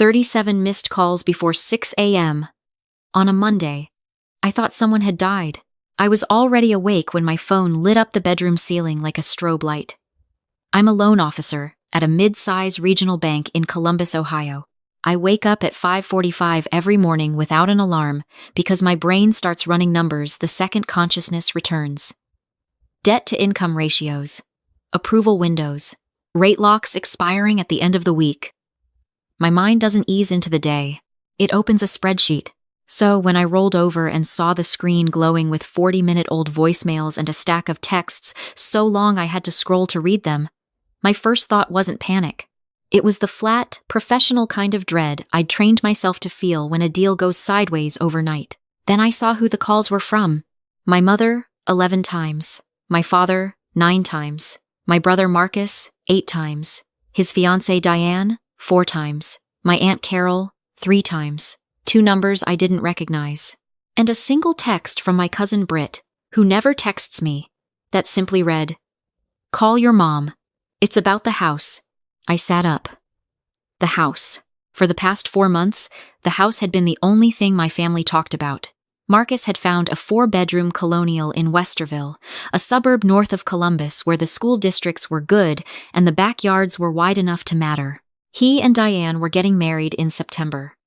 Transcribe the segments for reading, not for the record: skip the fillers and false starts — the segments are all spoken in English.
37 missed calls before 6 a.m. On a Monday. I thought someone had died. I was already awake when my phone lit up the bedroom ceiling like a strobe light. I'm a loan officer at a mid-size regional bank in Columbus, Ohio. I wake up at 5:45 every morning without an alarm because my brain starts running numbers the second consciousness returns. Debt-to-income ratios, approval windows, rate locks expiring at the end of the week. My mind doesn't ease into the day. It opens a spreadsheet. So when I rolled over and saw the screen glowing with 40-minute-old voicemails and a stack of texts so long I had to scroll to read them, my first thought wasn't panic. It was the flat, professional kind of dread I'd trained myself to feel when a deal goes sideways overnight. Then I saw who the calls were from. My mother, 11 times. My father, 9 times. My brother Marcus, 8 times. His fiancée Diane, 4 times. My Aunt Carol, 3 times. 2 numbers I didn't recognize. And a single text from my cousin Britt, who never texts me, that simply read, "Call your mom. It's about the house." I sat up. The house. For the past 4 months, the house had been the only thing my family talked about. Marcus had found a 4-bedroom colonial in Westerville, a suburb north of Columbus where the school districts were good and the backyards were wide enough to matter. He and Diane were getting married in September.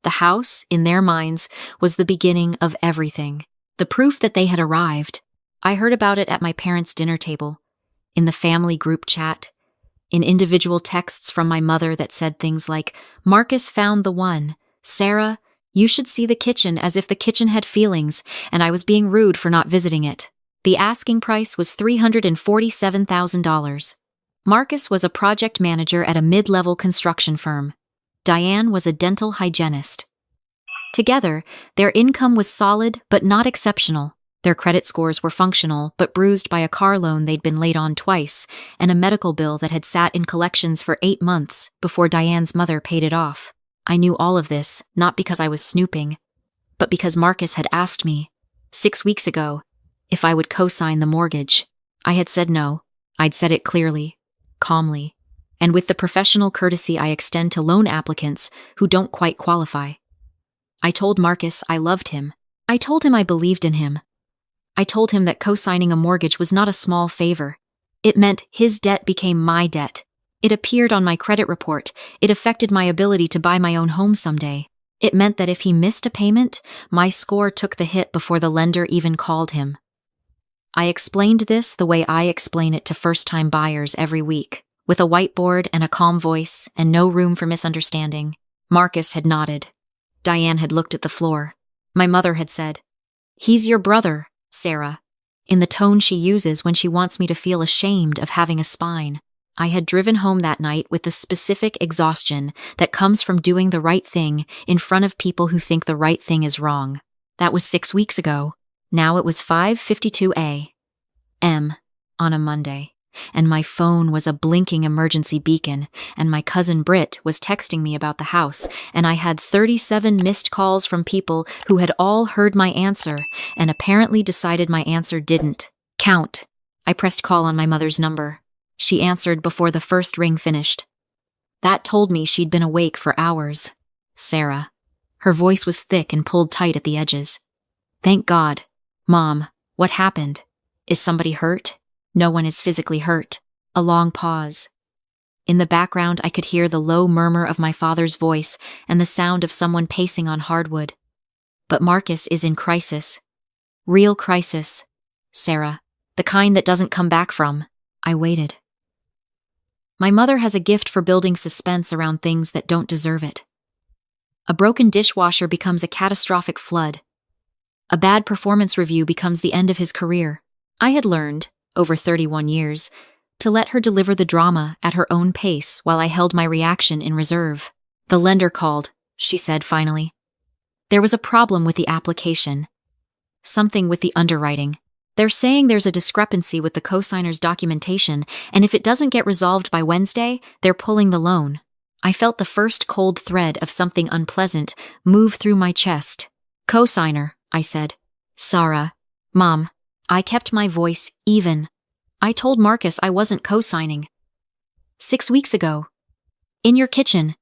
The house, in their minds, was the beginning of everything. The proof that they had arrived. I heard about it at my parents' dinner table, in the family group chat, in individual texts from my mother that said things like, "Marcus found the one. Sara, you should see the kitchen," as if the kitchen had feelings, and I was being rude for not visiting it. The asking price was $347,000. Marcus was a project manager at a mid-level construction firm. Diane was a dental hygienist. Together, their income was solid but not exceptional. Their credit scores were functional but bruised by a car loan they'd been late on twice and a medical bill that had sat in collections for 8 months before Diane's mother paid it off. I knew all of this, not because I was snooping, but because Marcus had asked me, 6 weeks ago, if I would co-sign the mortgage. I had said no. I'd said it clearly, calmly, and with the professional courtesy I extend to loan applicants who don't quite qualify. I told Marcus I loved him. I told him I believed in him. I told him that co-signing a mortgage was not a small favor. It meant his debt became my debt. It appeared on my credit report. It affected my ability to buy my own home someday. It meant that if he missed a payment, my score took the hit before the lender even called him. I explained this the way I explain it to first-time buyers every week, with a whiteboard and a calm voice and no room for misunderstanding. Marcus had nodded. Diane had looked at the floor. My mother had said, "He's your brother, Sara," in the tone she uses when she wants me to feel ashamed of having a spine. I had driven home that night with the specific exhaustion that comes from doing the right thing in front of people who think the right thing is wrong. That was 6 weeks ago. Now it was 5:52 a.m. on a Monday, and my phone was a blinking emergency beacon, and my cousin Britt was texting me about the house, and I had 37 missed calls from people who had all heard my answer and apparently decided my answer didn't count. I pressed call on my mother's number. She answered before the first ring finished. That told me she'd been awake for hours. Sara. Her voice was thick and pulled tight at the edges. "Thank God. Mom, what happened? Is somebody hurt?" "No one is physically hurt." A long pause. In the background, I could hear the low murmur of my father's voice and the sound of someone pacing on hardwood. "But Marcus is in crisis. Real crisis, Sara. The kind that doesn't come back from." I waited. My mother has a gift for building suspense around things that don't deserve it. A broken dishwasher becomes a catastrophic flood. A bad performance review becomes the end of his career. I had learned, over 31 years, to let her deliver the drama at her own pace while I held my reaction in reserve. "The lender called," she said finally. "There was a problem with the application. Something with the underwriting. They're saying there's a discrepancy with the cosigner's documentation, and if it doesn't get resolved by Wednesday, they're pulling the loan." I felt the first cold thread of something unpleasant move through my chest. "Cosigner," I said. "Sara." "Mom." I kept my voice even. "I told Marcus I wasn't co-signing. 6 weeks ago. In your kitchen."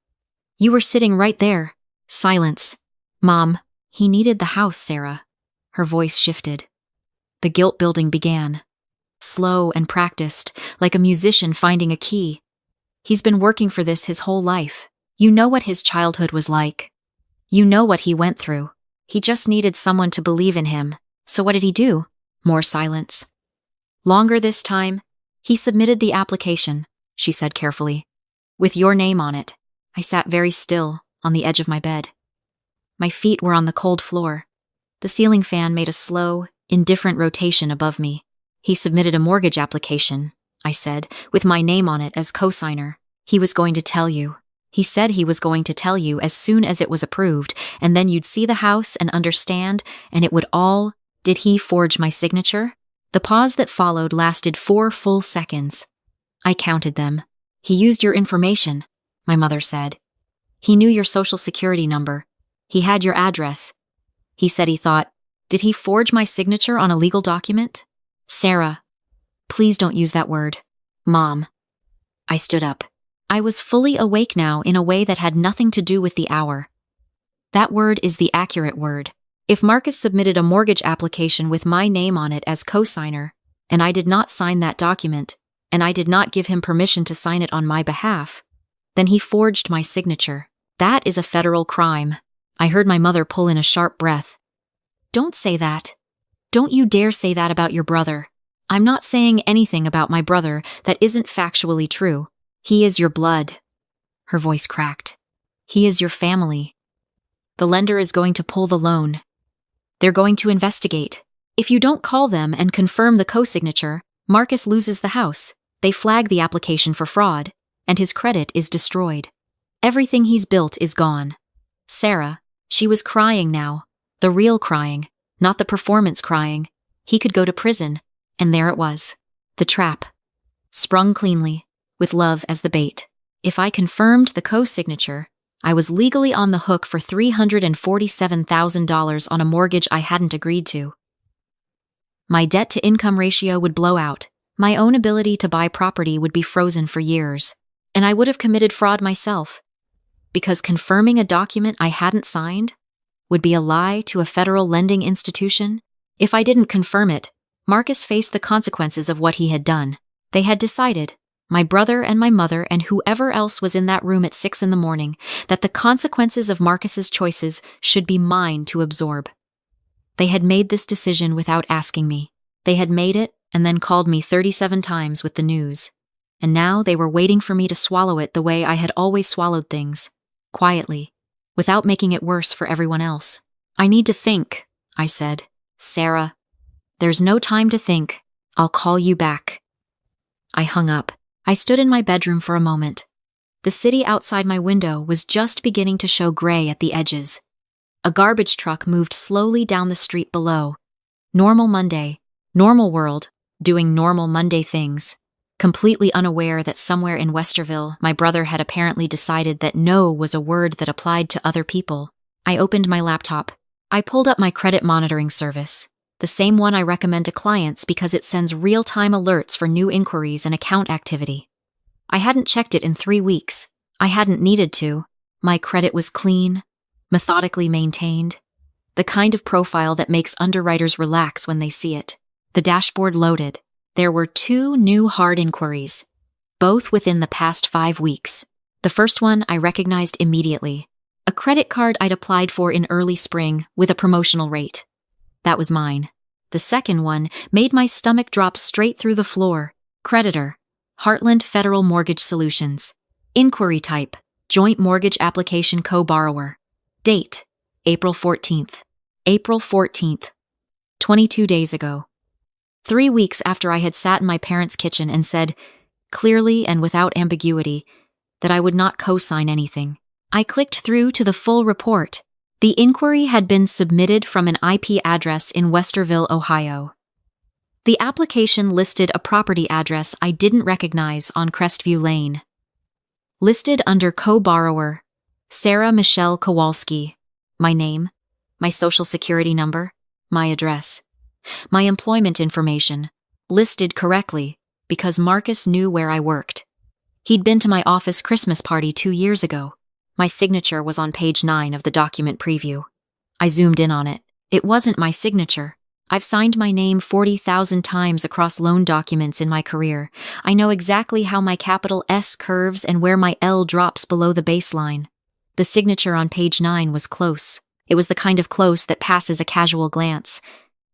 You were sitting right there. Silence. Mom, he needed the house, Sara. Her voice shifted. The guilt building began. Slow and practiced, like a musician finding a key. He's been working for this his whole life. You know what his childhood was like. You know what he went through. He just needed someone to believe in him. So what did he do? More silence. Longer this time. He submitted the application, she said carefully. With your name on it. I sat very still, on the edge of my bed. My feet were on the cold floor. The ceiling fan made a slow, indifferent rotation above me. He submitted a mortgage application, I said, with my name on it as co-signer. He was going to tell you. He said he was going to tell you as soon as it was approved, and then you'd see the house and understand, and it would all... Did he forge my signature? The pause that followed lasted 4 full seconds. I counted them. He used your information, my mother said. He knew your social security number. He had your address. He said he thought, did he forge my signature on a legal document? Sara, please don't use that word. Mom. I stood up. I was fully awake now in a way that had nothing to do with the hour. That word is the accurate word. If Marcus submitted a mortgage application with my name on it as co-signer, and I did not sign that document, and I did not give him permission to sign it on my behalf, then he forged my signature. That is a federal crime. I heard my mother pull in a sharp breath. Don't say that. Don't you dare say that about your brother. I'm not saying anything about my brother that isn't factually true. He is your blood. Her voice cracked. He is your family. The lender is going to pull the loan. They're going to investigate. If you don't call them and confirm the co-signature, Marcus loses the house. They flag the application for fraud, and his credit is destroyed. Everything he's built is gone. Sara, she was crying now. The real crying, not the performance crying. He could go to prison, and there it was. The trap. Sprung cleanly, with love as the bait. If I confirmed the co-signature, I was legally on the hook for $347,000 on a mortgage I hadn't agreed to. My debt-to-income ratio would blow out. My own ability to buy property would be frozen for years. And I would have committed fraud myself. Because confirming a document I hadn't signed would be a lie to a federal lending institution. If I didn't confirm it, Marcus faced the consequences of what he had done. They had decided, my brother and my mother and whoever else was in that room at 6 a.m, that the consequences of Marcus's choices should be mine to absorb. They had made this decision without asking me. They had made it and then called me 37 times with the news. And now they were waiting for me to swallow it the way I had always swallowed things, quietly, without making it worse for everyone else. I need to think, I said. Sara, there's no time to think. I'll call you back. I hung up. I stood in my bedroom for a moment. The city outside my window was just beginning to show gray at the edges. A garbage truck moved slowly down the street below. Normal Monday, normal world, doing normal Monday things. Completely unaware that somewhere in Westerville, my brother had apparently decided that no was a word that applied to other people. I opened my laptop. I pulled up my credit monitoring service, the same one I recommend to clients because it sends real-time alerts for new inquiries and account activity. I hadn't checked it in 3 weeks. I hadn't needed to. My credit was clean, methodically maintained, the kind of profile that makes underwriters relax when they see it. The dashboard loaded. There were 2 new hard inquiries, both within the past 5 weeks. The first one I recognized immediately. A credit card I'd applied for in early spring with a promotional rate. That was mine. The second one made my stomach drop straight through the floor. Creditor, Heartland Federal Mortgage Solutions. Inquiry type, joint mortgage application co-borrower. Date, April 14th. April 14th. 22 days ago. 3 weeks after I had sat in my parents' kitchen and said, clearly and without ambiguity, that I would not co-sign anything. I clicked through to the full report. The inquiry had been submitted from an IP address in Westerville, Ohio. The application listed a property address I didn't recognize on Crestview Lane. Listed under co-borrower, Sara Michelle Kowalski. My name, my social security number, my address, my employment information, listed correctly because Marcus knew where I worked. He'd been to my office Christmas party 2 years ago. My signature was on page 9 of the document preview. I zoomed in on it. It wasn't my signature. I've signed my name 40,000 times across loan documents in my career. I know exactly how my capital S curves and where my L drops below the baseline. The signature on page 9 was close. It was the kind of close that passes a casual glance.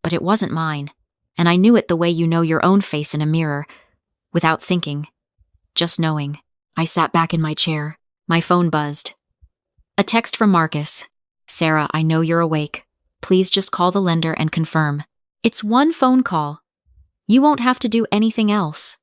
But it wasn't mine. And I knew it the way you know your own face in a mirror. Without thinking. Just knowing. I sat back in my chair. My phone buzzed. A text from Marcus. Sara, I know you're awake. Please just call the lender and confirm. It's one phone call. You won't have to do anything else.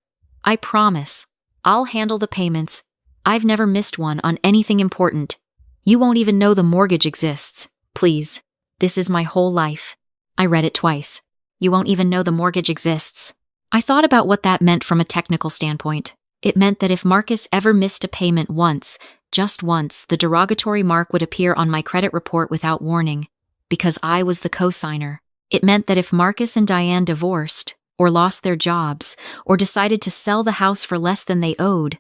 I promise. I'll handle the payments. I've never missed one on anything important. You won't even know the mortgage exists. Please. This is my whole life. I read it twice. You won't even know the mortgage exists. I thought about what that meant from a technical standpoint. It meant that if Marcus ever missed a payment once, just once, the derogatory mark would appear on my credit report without warning, because I was the co-signer. It meant that if Marcus and Diane divorced, or lost their jobs, or decided to sell the house for less than they owed,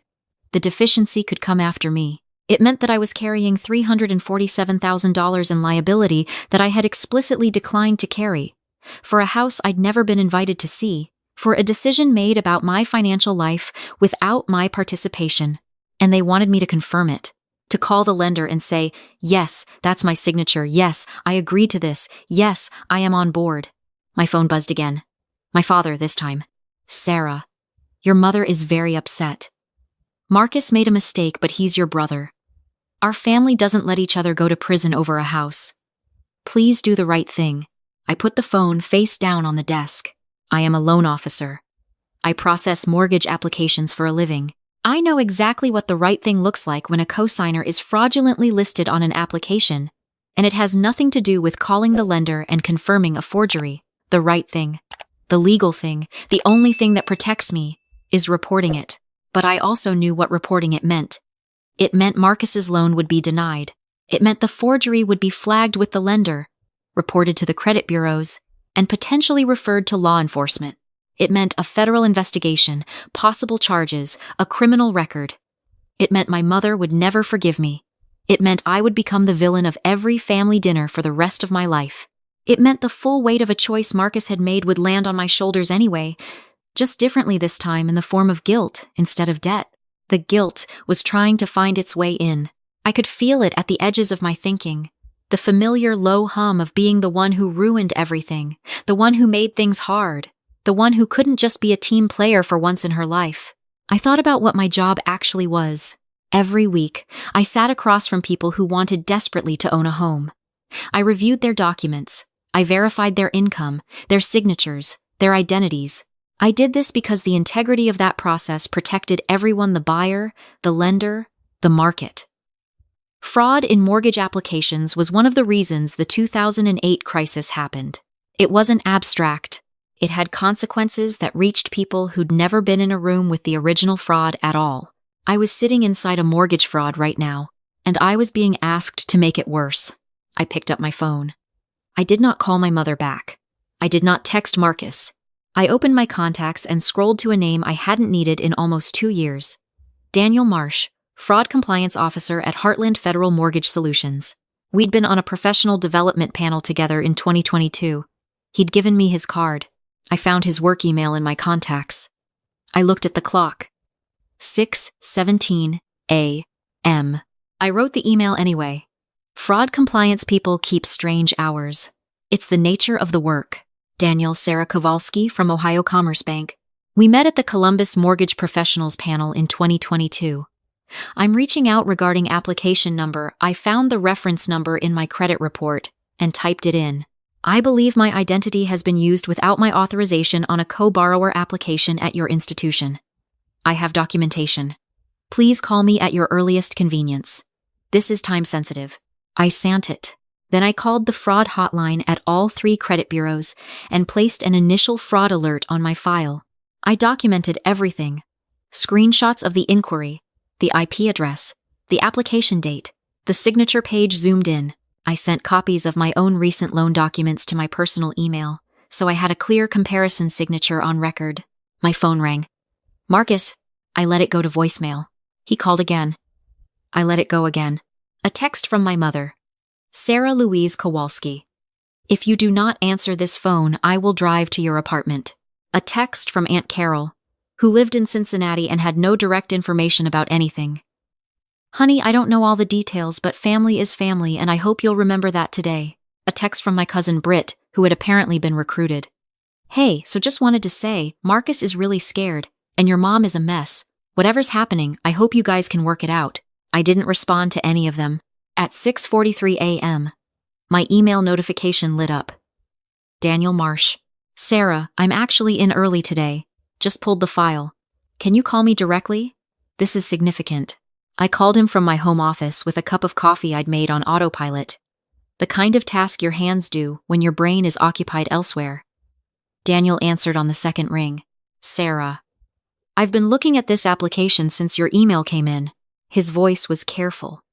the deficiency could come after me. It meant that I was carrying $347,000 in liability that I had explicitly declined to carry, for a house I'd never been invited to see, for a decision made about my financial life without my participation, and they wanted me to confirm it, to call the lender and say, yes, that's my signature, yes, I agreed to this, yes, I am on board. My phone buzzed again. My father this time. Sara, your mother is very upset. Marcus made a mistake, but he's your brother. Our family doesn't let each other go to prison over a house. Please do the right thing. I put the phone face down on the desk. I am a loan officer. I process mortgage applications for a living. I know exactly what the right thing looks like when a cosigner is fraudulently listed on an application, and it has nothing to do with calling the lender and confirming a forgery. The right thing, the legal thing, the only thing that protects me, is reporting it. But I also knew what reporting it meant. It meant Marcus's loan would be denied. It meant the forgery would be flagged with the lender, reported to the credit bureaus, and potentially referred to law enforcement. It meant a federal investigation, possible charges, a criminal record. It meant my mother would never forgive me. It meant I would become the villain of every family dinner for the rest of my life. It meant the full weight of a choice Marcus had made would land on my shoulders anyway, just differently this time in the form of guilt instead of debt. The guilt was trying to find its way in. I could feel it at the edges of my thinking. The familiar low hum of being the one who ruined everything, the one who made things hard, the one who couldn't just be a team player for once in her life. I thought about what my job actually was. Every week, I sat across from people who wanted desperately to own a home. I reviewed their documents. I verified their income, their signatures, their identities. I did this because the integrity of that process protected everyone: the buyer, the lender, the market. Fraud in mortgage applications was one of the reasons the 2008 crisis happened. It wasn't abstract. It had consequences that reached people who'd never been in a room with the original fraud at all. I was sitting inside a mortgage fraud right now, and I was being asked to make it worse. I picked up my phone. I did not call my mother back. I did not text Marcus. I opened my contacts and scrolled to a name I hadn't needed in almost 2 years. Daniel Marsh, Fraud Compliance Officer at Heartland Federal Mortgage Solutions. We'd been on a professional development panel together in 2022. He'd given me his card. I found his work email in my contacts. I looked at the clock. 6:17 a.m. I wrote the email anyway. Fraud compliance people keep strange hours. It's the nature of the work. Daniel Sara Kowalski from Ohio Commerce Bank. We met at the Columbus Mortgage Professionals panel in 2022. I'm reaching out regarding application number. I found the reference number in my credit report and typed it in. I believe my identity has been used without my authorization on a co-borrower application at your institution. I have documentation. Please call me at your earliest convenience. This is time sensitive. I sent it. Then I called the fraud hotline at all 3 credit bureaus and placed an initial fraud alert on my file. I documented everything. Screenshots of the inquiry, the IP address, the application date, the signature page zoomed in. I sent copies of my own recent loan documents to my personal email, so I had a clear comparison signature on record. My phone rang. Marcus. I let it go to voicemail. He called again. I let it go again. A text from my mother, Sarah Louise Kowalski. If you do not answer this phone, I will drive to your apartment. A text from Aunt Carol, who lived in Cincinnati and had no direct information about anything. Honey, I don't know all the details, but family is family, and I hope you'll remember that today. A text from my cousin Britt, who had apparently been recruited. Hey, so just wanted to say, Marcus is really scared, and your mom is a mess. Whatever's happening, I hope you guys can work it out. I didn't respond to any of them. At 6:43 a.m., my email notification lit up. Daniel Marsh. Sarah, I'm actually in early today. Just pulled the file. Can you call me directly? This is significant. I called him from my home office with a cup of coffee I'd made on autopilot. The kind of task your hands do when your brain is occupied elsewhere. Daniel answered on the second ring. Sarah. I've been looking at this application since your email came in. His voice was careful.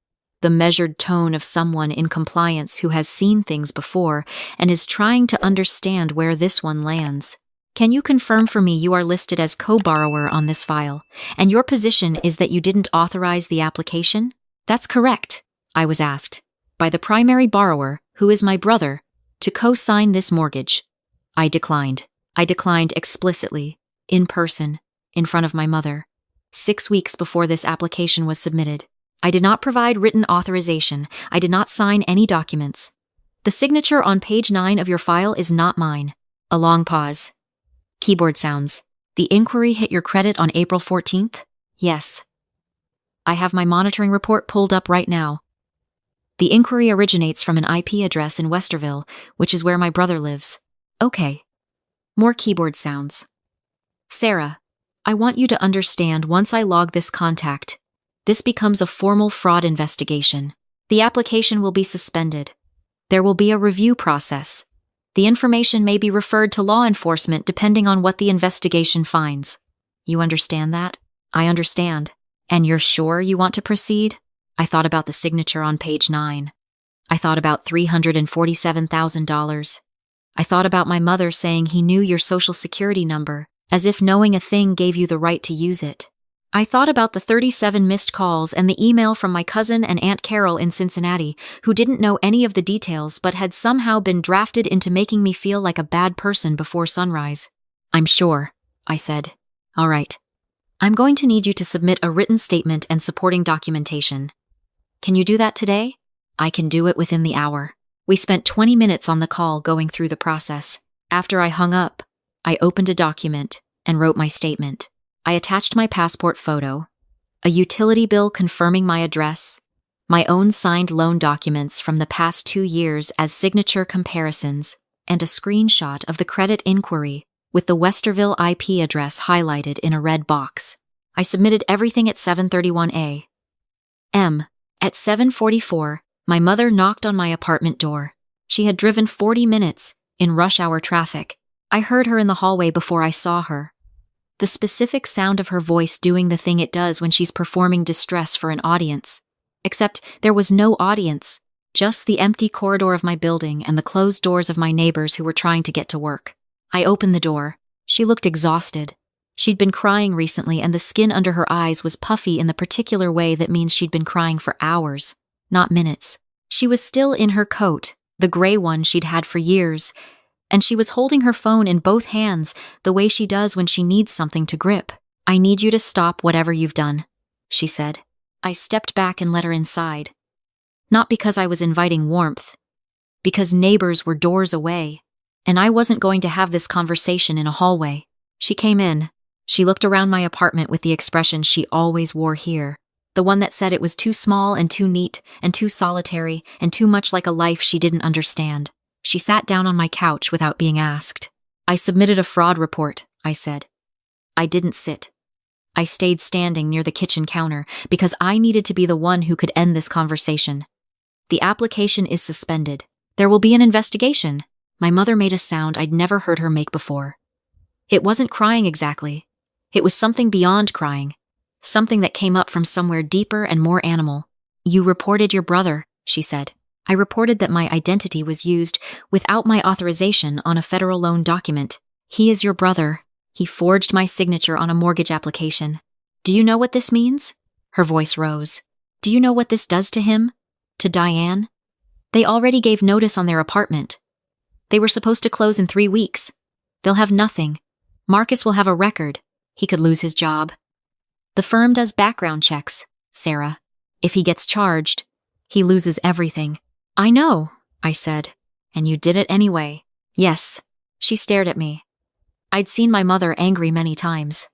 The measured tone of someone in compliance who has seen things before and is trying to understand where this one lands. Can you confirm for me you are listed as co-borrower on this file, and your position is that you didn't authorize the application? That's correct, I was asked, by the primary borrower, who is my brother, to co-sign this mortgage. I declined. I declined explicitly, in person, in front of my mother. 6 weeks before this application was submitted. I did not provide written authorization. I did not sign any documents. The signature on page 9 of your file is not mine. A long pause. Keyboard sounds. The inquiry hit your credit on April 14th? Yes. I have my monitoring report pulled up right now. The inquiry originates from an IP address in Westerville, which is where my brother lives. Okay. More keyboard sounds. Sarah, I want you to understand once I log this contact, this becomes a formal fraud investigation. The application will be suspended. There will be a review process. The information may be referred to law enforcement depending on what the investigation finds. You understand that? I understand. And you're sure you want to proceed? I thought about the signature on page 9. I thought about $347,000. I thought about my mother saying he knew your social security number, as if knowing a thing gave you the right to use it. I thought about the 37 missed calls and the email from my cousin and Aunt Carol in Cincinnati, who didn't know any of the details but had somehow been drafted into making me feel like a bad person before sunrise. I'm sure, I said. All right. I'm going to need you to submit a written statement and supporting documentation. Can you do that today? I can do it within the hour. We spent 20 minutes on the call going through the process. After I hung up, I opened a document and wrote my statement. I attached my passport photo, a utility bill confirming my address, my own signed loan documents from the past 2 years as signature comparisons, and a screenshot of the credit inquiry with the Westerville IP address highlighted in a red box. I submitted everything at 7:31 a.m. At 7:44, my mother knocked on my apartment door. She had driven 40 minutes in rush hour traffic. I heard her in the hallway before I saw her. The specific sound of her voice doing the thing it does when she's performing distress for an audience. Except there was no audience, just the empty corridor of my building and the closed doors of my neighbors who were trying to get to work. I opened the door. She looked exhausted. She'd been crying recently and the skin under her eyes was puffy in the particular way that means she'd been crying for hours, not minutes. She was still in her coat, the gray one she'd had for years, and she was holding her phone in both hands the way she does when she needs something to grip. I need you to stop whatever you've done, she said. I stepped back and let her inside. Not because I was inviting warmth, because neighbors were doors away, and I wasn't going to have this conversation in a hallway. She came in. She looked around my apartment with the expression she always wore here, the one that said it was too small and too neat and too solitary and too much like a life she didn't understand. She sat down on my couch without being asked. I submitted a fraud report, I said. I didn't sit. I stayed standing near the kitchen counter because I needed to be the one who could end this conversation. The application is suspended. There will be an investigation. My mother made a sound I'd never heard her make before. It wasn't crying exactly. It was something beyond crying. Something that came up from somewhere deeper and more animal. You reported your brother, she said. I reported that my identity was used without my authorization on a federal loan document. He is your brother. He forged my signature on a mortgage application. Do you know what this means? Her voice rose. Do you know what this does to him? To Diane? They already gave notice on their apartment. They were supposed to close in 3 weeks. They'll have nothing. Marcus will have a record. He could lose his job. The firm does background checks, Sara. If he gets charged, he loses everything. I know, I said. And you did it anyway. Yes. She stared at me. I'd seen my mother angry many times.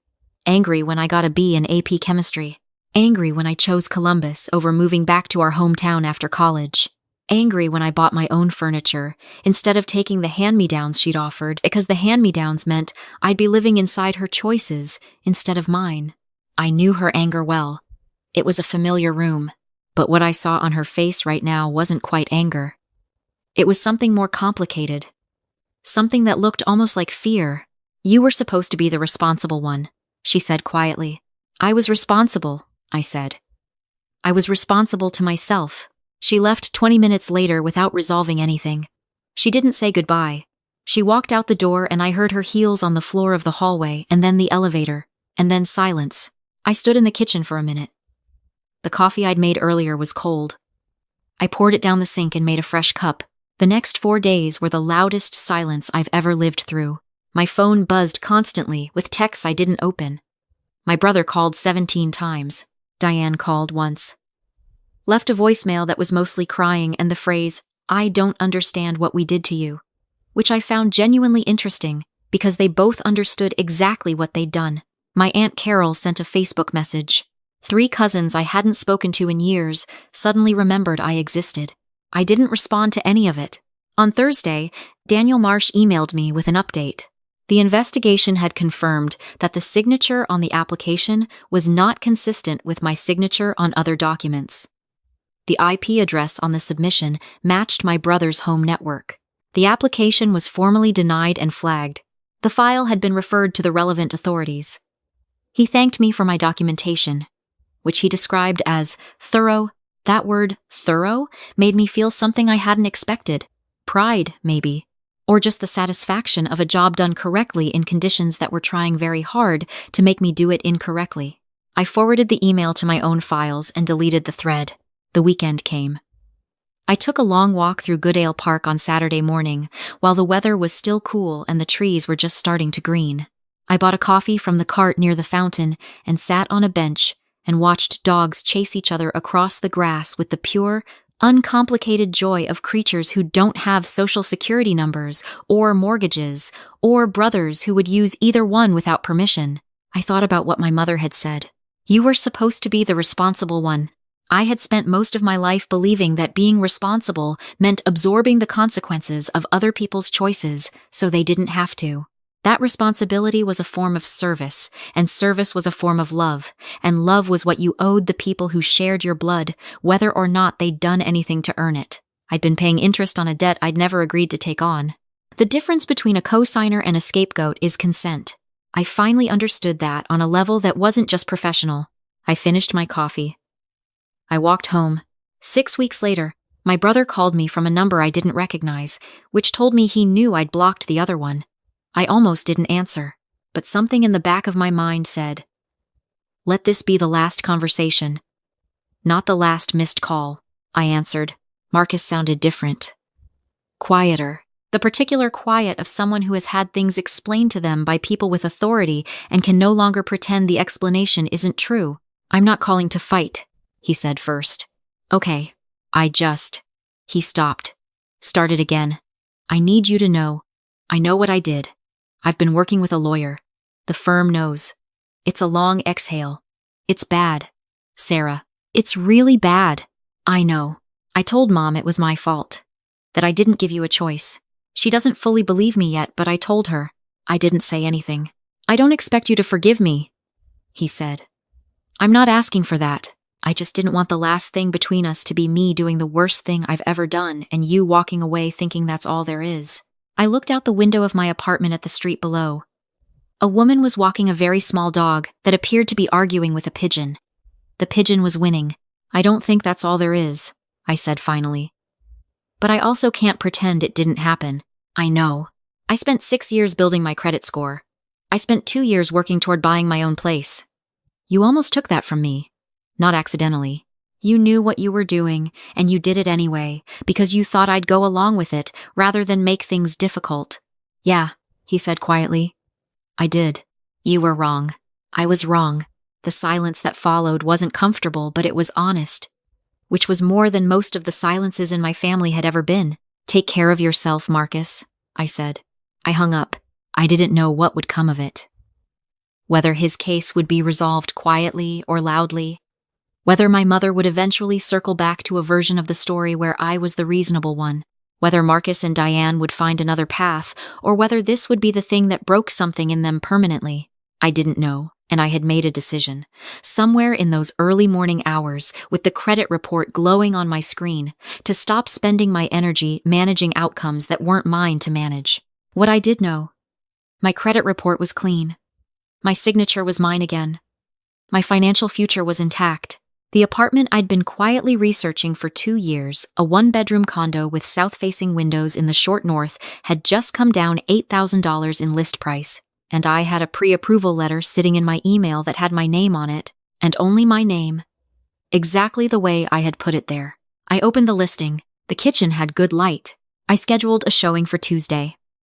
Angry when I got a B in AP chemistry. Angry when I chose Columbus over moving back to our hometown after college. Angry when I bought my own furniture instead of taking the hand-me-downs she'd offered, because the hand-me-downs meant I'd be living inside her choices instead of mine. I knew her anger well. It was a familiar room, but what I saw on her face right now wasn't quite anger. It was something more complicated. Something that looked almost like fear. You were supposed to be the responsible one, she said quietly. I was responsible, I said. I was responsible to myself. She left 20 minutes later without resolving anything. She didn't say goodbye. She walked out the door and I heard her heels on the floor of the hallway, and then the elevator, and then silence. I stood in the kitchen for a minute. The coffee I'd made earlier was cold. I poured it down the sink and made a fresh cup. The next 4 days were the loudest silence I've ever lived through. My phone buzzed constantly with texts I didn't open. My brother called 17 times. Diane called once. Left a voicemail that was mostly crying and the phrase, "I don't understand what we did to you," which I found genuinely interesting because they both understood exactly what they'd done. My Aunt Carol sent a Facebook message. 3 cousins I hadn't spoken to in years suddenly remembered I existed. I didn't respond to any of it. On Thursday, Daniel Marsh emailed me with an update. The investigation had confirmed that the signature on the application was not consistent with my signature on other documents. The IP address on the submission matched my brother's home network. The application was formally denied and flagged. The file had been referred to the relevant authorities. He thanked me for my documentation, which he described as thorough. That word, thorough, made me feel something I hadn't expected. Pride, maybe. Or just the satisfaction of a job done correctly in conditions that were trying very hard to make me do it incorrectly. I forwarded the email to my own files and deleted the thread. The weekend came. I took a long walk through Goodale Park on Saturday morning, while the weather was still cool and the trees were just starting to green. I bought a coffee from the cart near the fountain and sat on a bench and watched dogs chase each other across the grass with the pure, uncomplicated joy of creatures who don't have social security numbers or mortgages or brothers who would use either one without permission. I thought about what my mother had said. You were supposed to be the responsible one. I had spent most of my life believing that being responsible meant absorbing the consequences of other people's choices so they didn't have to. That responsibility was a form of service, and service was a form of love, and love was what you owed the people who shared your blood, whether or not they'd done anything to earn it. I'd been paying interest on a debt I'd never agreed to take on. The difference between a cosigner and a scapegoat is consent. I finally understood that on a level that wasn't just professional. I finished my coffee. I walked home. 6 weeks later, my brother called me from a number I didn't recognize, which told me he knew I'd blocked the other one. I almost didn't answer, but something in the back of my mind said, "Let this be the last conversation." Not the last missed call, I answered. Marcus sounded different. Quieter. The particular quiet of someone who has had things explained to them by people with authority and can no longer pretend the explanation isn't true. "I'm not calling to fight," he said first. "Okay, He stopped. Started again. "I need you to know. I know what I did. I've been working with a lawyer. The firm knows." It's a long exhale. "It's bad, Sara. It's really bad. I know. I told Mom it was my fault. That I didn't give you a choice. She doesn't fully believe me yet, but I told her. I didn't say anything. I don't expect you to forgive me," he said. "I'm not asking for that. I just didn't want the last thing between us to be me doing the worst thing I've ever done and you walking away thinking that's all there is." I looked out the window of my apartment at the street below. A woman was walking a very small dog that appeared to be arguing with a pigeon. The pigeon was winning. "I don't think that's all there is," I said finally. "But I also can't pretend it didn't happen. I know. I spent 6 years building my credit score. I spent 2 years working toward buying my own place. You almost took that from me. Not accidentally. You knew what you were doing, and you did it anyway, because you thought I'd go along with it rather than make things difficult. Yeah, he said quietly. I did. You were wrong. I was wrong. The silence that followed wasn't comfortable, but it was honest, which was more than most of the silences in my family had ever been. Take care of yourself, Marcus, I said. I hung up. I didn't know what would come of it. Whether his case would be resolved quietly or loudly, whether my mother would eventually circle back to a version of the story where I was the reasonable one, whether Marcus and Diane would find another path, or whether this would be the thing that broke something in them permanently, I didn't know, and I had made a decision. Somewhere in those early morning hours, with the credit report glowing on my screen, to stop spending my energy managing outcomes that weren't mine to manage. What I did know: my credit report was clean. My signature was mine again. My financial future was intact. The apartment I'd been quietly researching for 2 years, a one-bedroom condo with south-facing windows in the short north, had just come down $8,000 in list price, and I had a pre-approval letter sitting in my email that had my name on it, and only my name, exactly the way I had put it there. I opened the listing. The kitchen had good light. I scheduled a showing for Tuesday.